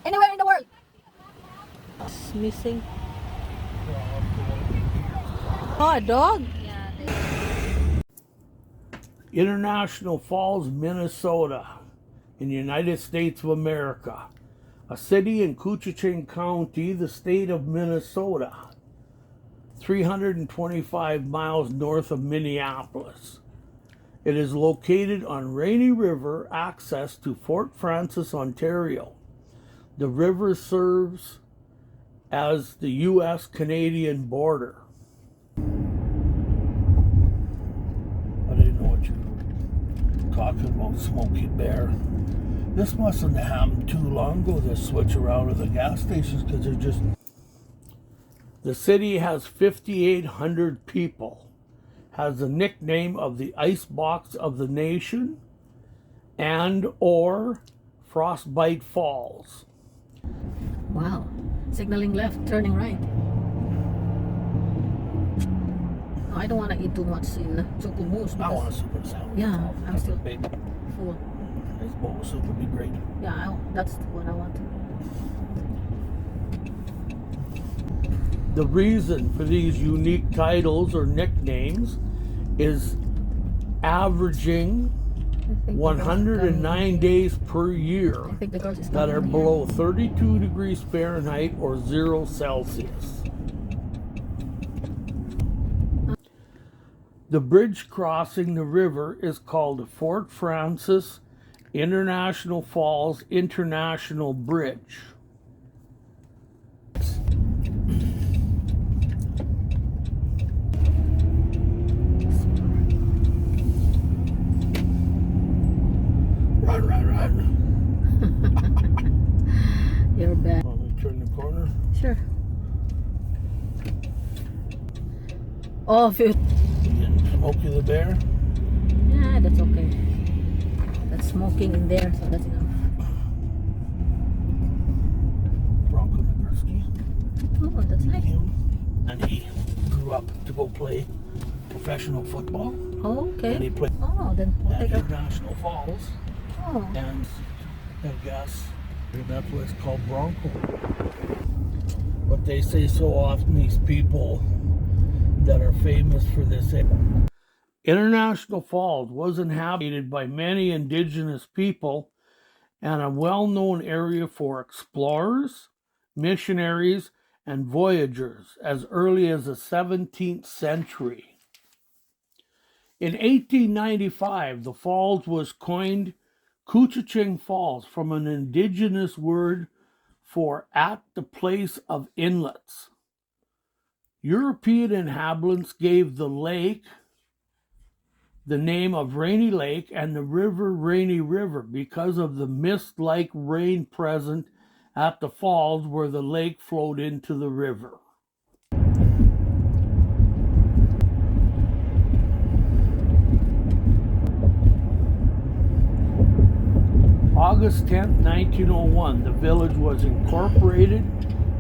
Anywhere in the world. It's missing. Oh, a dog? International Falls, Minnesota, in the United States of America. A city in Koochiching County, the state of Minnesota. 325 miles north of Minneapolis. It is located on Rainy River, access to Fort Frances, Ontario. The river serves as the U.S.-Canadian border. I didn't know what you were talking about, Smokey Bear. This mustn't have happened too long ago, this switch around of the gas stations, because they're just... The city has 5,800 people. Has the nickname of the Icebox of the Nation and or Frostbite Falls. Wow. Signaling left, turning right. No, I don't want to eat too much in Chocomus. I want a super salad. Yeah, I'm still big. full. This bowl of soup would be great. Yeah, that's what I want. The reason for these unique titles or nicknames is averaging 109 days per year that are below 32 degrees Fahrenheit or 0 Celsius. The bridge crossing the river is called Fort Frances International Falls International Bridge. Run. You're bad. Want me to turn the corner? Sure. Oh, Smokey the Bear? Yeah, that's okay. That's smoking in there, so that's enough. Bronco Nagurski. Oh, that's nice. And he grew up to go play professional football. Oh, okay. And he played then we'll at take a... International Falls. Oh. And I guess that's what it's called, Bronco. But they say so often, these people that are famous for this. International Falls was inhabited by many indigenous people and a well-known area for explorers, missionaries, and voyagers as early as the 17th century. In 1895, the falls was coined Koochiching Falls from an indigenous word for at the place of inlets. European inhabitants gave the lake the name of Rainy Lake and the river Rainy River because of the mist-like rain present at the falls where the lake flowed into the river. August 10, 1901, the village was incorporated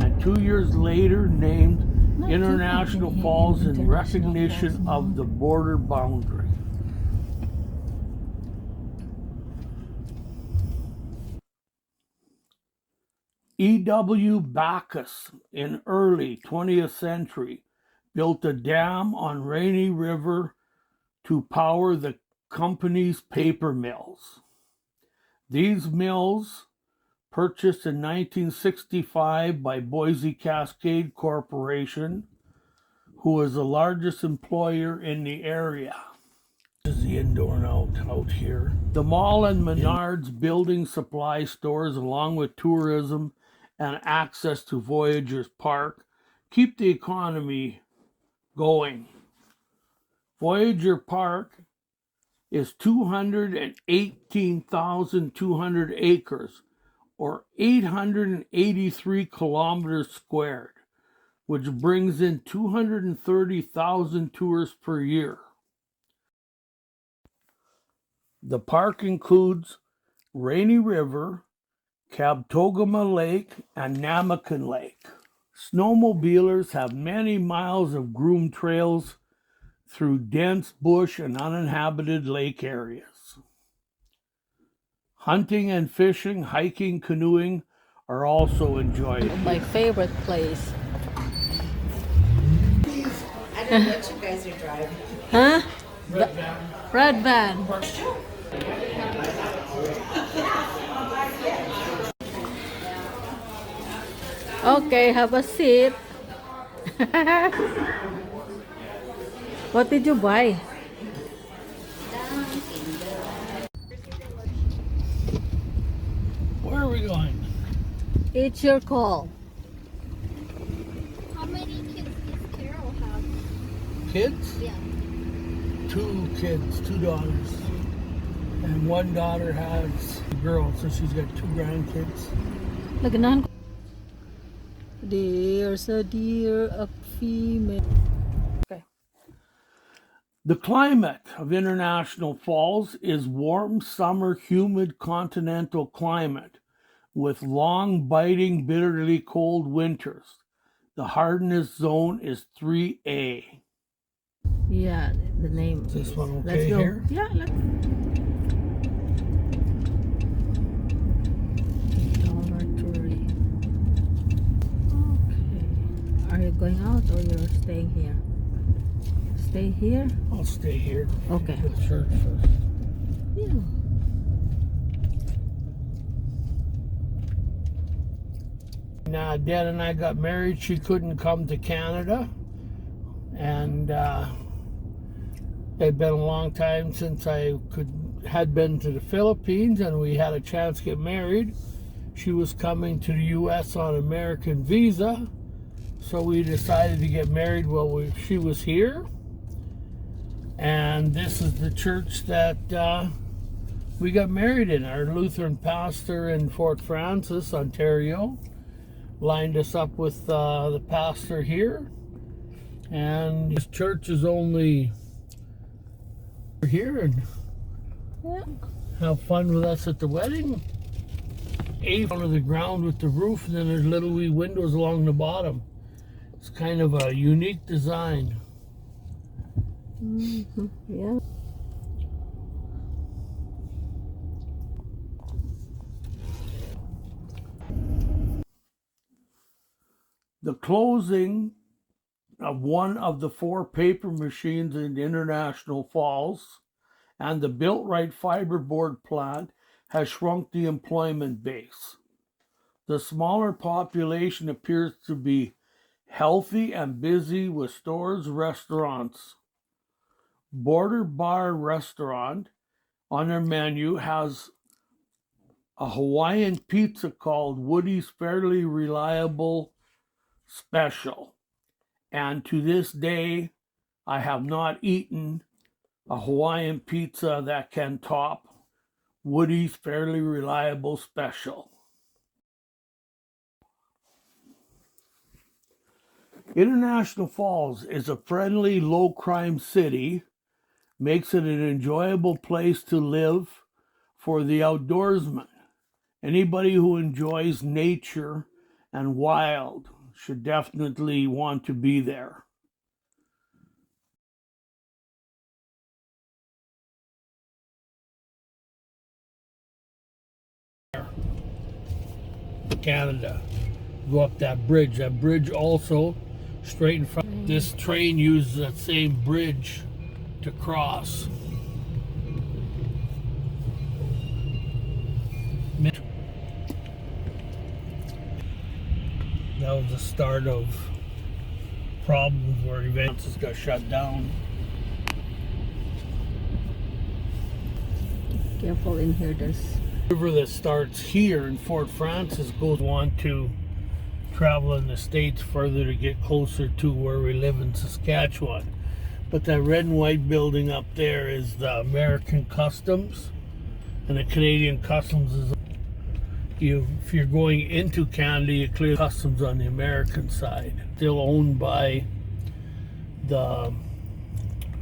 and 2 years later named International Falls in recognition of the border boundary. E.W. Backus in early 20th century built a dam on Rainy River to power the company's paper mills. These mills, purchased in 1965 by Boise Cascade Corporation, who was the largest employer in the area. This is the indoor and out here. The mall and Menards building supply stores, along with tourism and access to Voyager Park, keep the economy going. Voyager Park is 218,200 acres, or 883 kilometers squared, which brings in 230,000 tourists per year. The park includes Rainy River, Kabtogama Lake, and Namakan Lake. Snowmobilers have many miles of groomed trails through dense bush and uninhabited lake areas. Hunting and fishing, hiking, canoeing are also enjoyed. My favorite place. I don't know what you guys are driving. Huh? Red van. Red van. Okay, have a seat. What did you buy? Where are we going? It's your call. How many kids does Carol have? Kids? Yeah. 2 kids, 2 daughters. And one daughter has a girl, so she's got 2 grandkids. Lagnan ko. There's a deer, a female. Okay. The climate of International Falls is warm, summer, humid continental climate with long, biting, bitterly cold winters. The hardness zone is 3A. Yeah, the name. Is this one Let's okay go. here? Yeah, let's. Dormitory. Okay. Are you going out or you're staying here? Stay here? I'll stay here. Okay. To the church first. Yeah. Now, Dad and I got married. She couldn't come to Canada. And it'd been a long time since I had been to the Philippines, and we had a chance to get married. She was coming to the U.S. on American visa, so we decided to get married while she was here. And this is the church that we got married in. Our Lutheran pastor in Fort Frances, Ontario, lined us up with the pastor here. And this church is only here, and Yeah. have fun with us at the wedding. 8 under the ground with the roof, and then there's little wee windows along the bottom. It's kind of a unique design. Yeah. The closing of one of the 4 paper machines in International Falls and the Built-Right fiberboard plant has shrunk the employment base. The smaller population appears to be healthy and busy with stores, restaurants. Border Bar Restaurant on their menu has a Hawaiian pizza called Woody's Fairly Reliable Special. And to this day, I have not eaten a Hawaiian pizza that can top Woody's Fairly Reliable Special. International Falls is a friendly, low-crime city, makes it an enjoyable place to live for the outdoorsman. Anybody who enjoys nature and wild should definitely want to be there. Canada. Go up that bridge. That bridge also straight in front. This train uses that same bridge to cross. That was the start of problems where events got shut down. Careful in here, there's. The river that starts here in Fort Frances goes on to travel in the States further to get closer to where we live in Saskatchewan. But that red and white building up there is the American Customs, and the Canadian Customs is if you're going into Canada, you clear customs on the American side. Still owned by the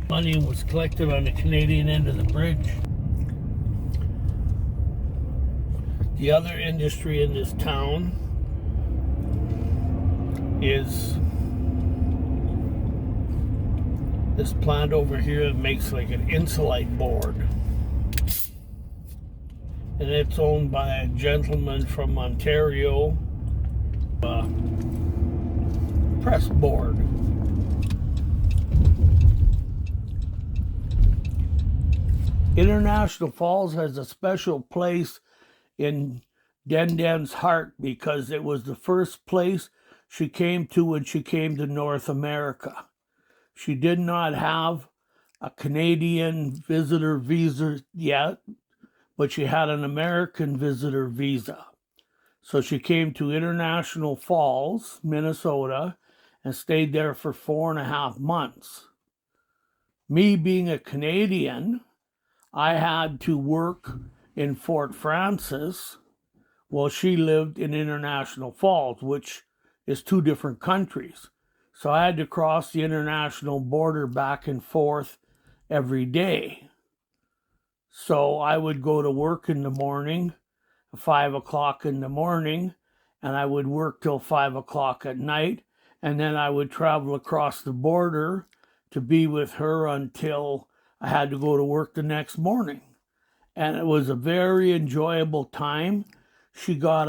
money was collected on the Canadian end of the bridge. The other industry in this town is this plant over here that makes like an insulate board. and it's owned by a gentleman from Ontario. Press board. International Falls has a special place in Den Den's heart because it was the first place she came to when she came to North America. She did not have a Canadian visitor visa yet, but she had an American visitor visa. So she came to International Falls, Minnesota, and stayed there for 4.5 months. Me being a Canadian, I had to work in Fort Frances while she lived in International Falls, which is 2 different countries. So I had to cross the international border back and forth every day. So I would go to work in the morning, 5 o'clock in the morning, and I would work till 5 o'clock at night, and then I would travel across the border to be with her until I had to go to work the next morning. And it was a very enjoyable time. She got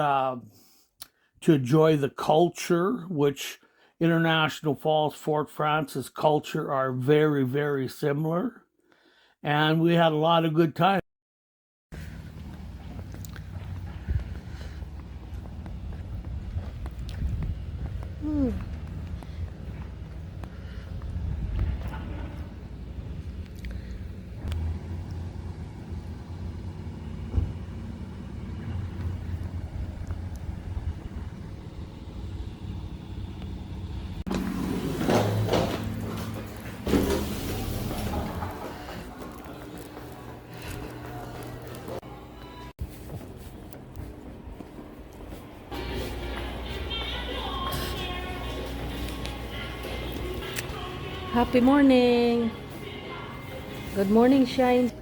to enjoy the culture, which International Falls, Fort Frances culture are very, very similar. And we had a lot of good time. Happy morning. Good morning, Shine.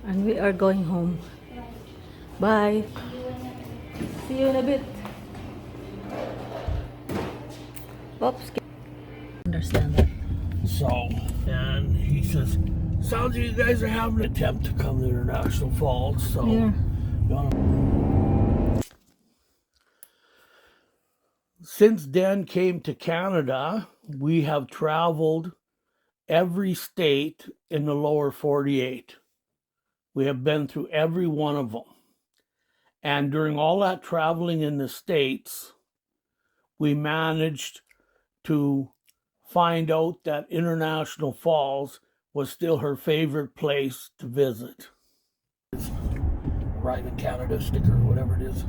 And we are going home. Bye. See you in a bit. Oops. Understand that. So, and he says, sounds like you guys are having an attempt to come to International Falls. So, Yeah. Since Den came to Canada, we have traveled every state in the lower 48. We have been through every one of them. And during all that traveling in the States, we managed to find out that International Falls was still her favorite place to visit. Ride a Canada sticker, whatever it is.